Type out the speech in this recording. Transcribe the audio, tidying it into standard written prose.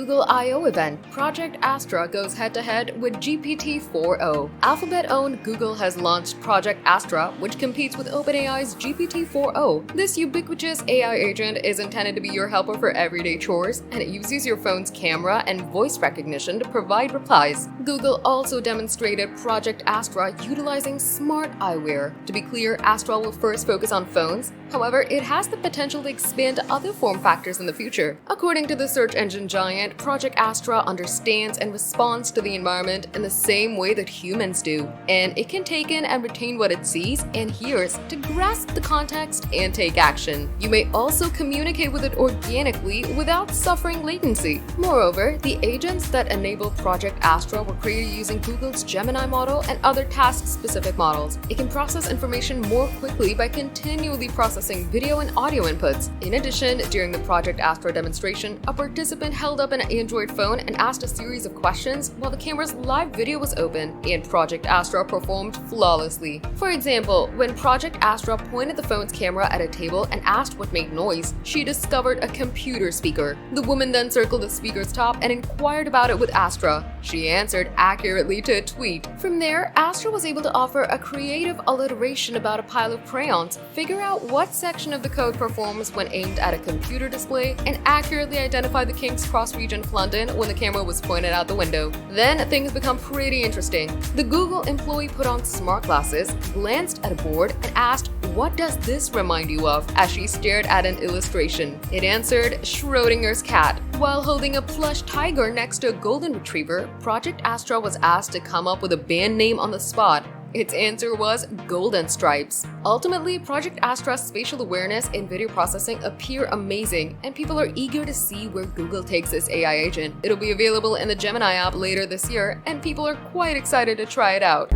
Google I/O event, Project Astra goes head-to-head with GPT-4o. Alphabet-owned Google has launched Project Astra, which competes with OpenAI's GPT-4o. This ubiquitous AI agent is intended to be your helper for everyday chores, and it uses your phone's camera and voice recognition to provide replies. Google also demonstrated Project Astra utilizing smart eyewear. To be clear, Astra will first focus on phones. However, it has the potential to expand to other form factors in the future. According to the search engine giant, Project Astra understands and responds to the environment in the same way that humans do, and it can take in and retain what it sees and hears to grasp the context and take action. You may also communicate with it organically without suffering latency. Moreover, the agents that enable Project Astra were created using Google's Gemini model and other task-specific models. It can process information more quickly by continually processing video and audio inputs. In addition, during the Project Astra demonstration, a participant held up an Android phone and asked a series of questions while the camera's live video was open, and Project Astra performed flawlessly. For example, when Project Astra pointed the phone's camera at a table and asked what made noise, she discovered a computer speaker. The woman then circled the speaker's top and inquired about it with Astra. She answered accurately to a tweet. From there, Astra was able to offer a creative alliteration about a pile of crayons, figure out what section of the code performs when aimed at a computer display, and accurately identify the King's Cross region of London when the camera was pointed out the window. Then things become pretty interesting. The Google employee put on smart glasses, glanced at a board, and asked, "What does this remind you of?" as she stared at an illustration. It answered, Schrodinger's cat. While holding a plush tiger next to a golden retriever, Project Astra was asked to come up with a band name on the spot. Its answer was Golden Stripes. Ultimately, Project Astra's spatial awareness and video processing appear amazing, and people are eager to see where Google takes this AI agent. It'll be available in the Gemini app later this year, and people are quite excited to try it out.